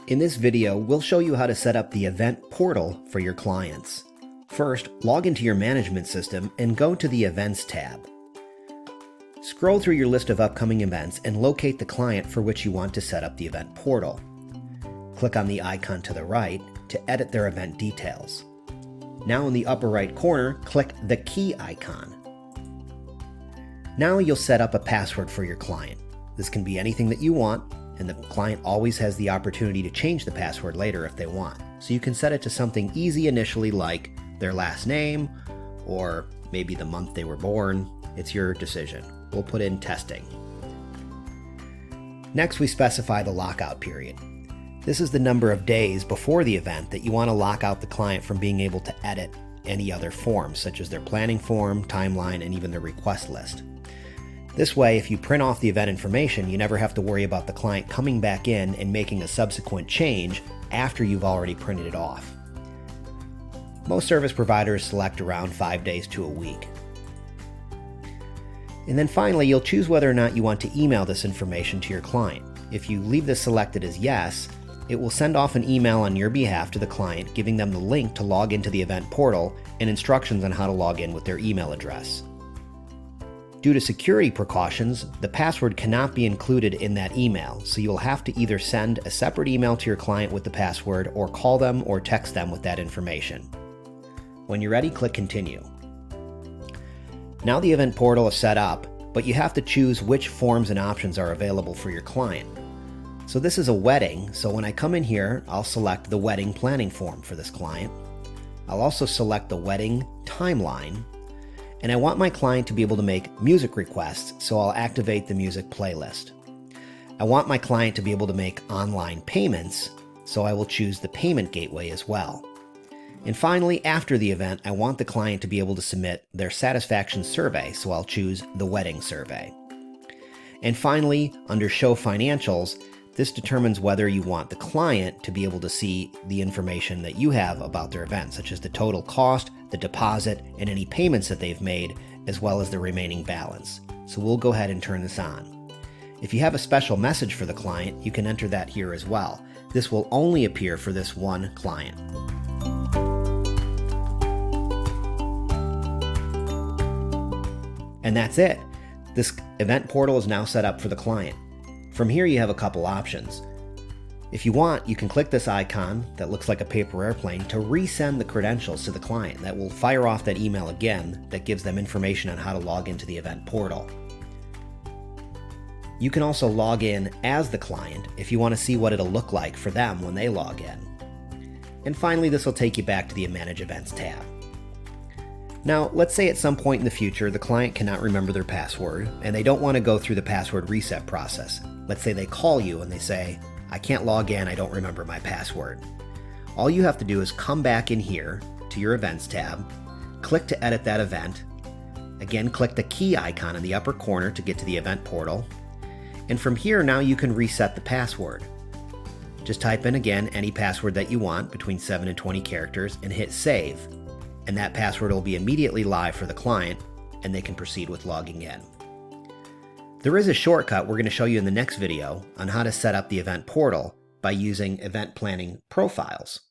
In this video, we'll show you how to set up the event portal for your clients. First, log into your management system and go to the Events tab. Scroll through your list of upcoming events and locate the client for which you want to set up the event portal. Click on the icon to the right to edit their event details. Now in the upper right corner, click the key icon. Now you'll set up a password for your client. This can be anything that you want, and the client always has the opportunity to change the password later if they want. So you can set it to something easy initially like their last name, or maybe the month they were born. It's your decision. We'll put in testing. Next, we specify the lockout period. This is the number of days before the event that you want to lock out the client from being able to edit any other forms, such as their planning form, timeline, and even their request list. This way, if you print off the event information, you never have to worry about the client coming back in and making a subsequent change after you've already printed it off. Most service providers select around 5 days to a week. And then finally, you'll choose whether or not you want to email this information to your client. If you leave this selected as yes, it will send off an email on your behalf to the client, giving them the link to log into the event portal and instructions on how to log in with their email address. Due to security precautions, the password cannot be included in that email, so you'll have to either send a separate email to your client with the password or call them or text them with that information. When you're ready, click Continue. Now the event portal is set up, but you have to choose which forms and options are available for your client. So this is a wedding, so when I come in here, I'll select the wedding planning form for this client. I'll also select the wedding timeline, and I want my client to be able to make music requests, so I'll activate the music playlist. I want my client to be able to make online payments, so I will choose the payment gateway as well. And finally, after the event, I want the client to be able to submit their satisfaction survey, so I'll choose the wedding survey. And finally, under Show Financials, this determines whether you want the client to be able to see the information that you have about their event, such as the total cost, the deposit, and any payments that they've made, as well as the remaining balance. So we'll go ahead and turn this on. If you have a special message for the client, you can enter that here as well. This will only appear for this one client. And that's it. This event portal is now set up for the client. From here, you have a couple options. If you want, you can click this icon that looks like a paper airplane to resend the credentials to the client. That will fire off that email again that gives them information on how to log into the event portal. You can also log in as the client if you want to see what it'll look like for them when they log in. And finally, this will take you back to the Manage Events tab. Now, let's say at some point in the future, the client cannot remember their password and they don't want to go through the password reset process. Let's say they call you and they say, I can't log in, I don't remember my password. All you have to do is come back in here to your Events tab, click to edit that event. Again, click the key icon in the upper corner to get to the event portal. And from here, now you can reset the password. Just type in again any password that you want between 7 and 20 characters and hit save. And that password will be immediately live for the client and they can proceed with logging in. There is a shortcut we're going to show you in the next video on how to set up the event portal by using Event Planning Profiles.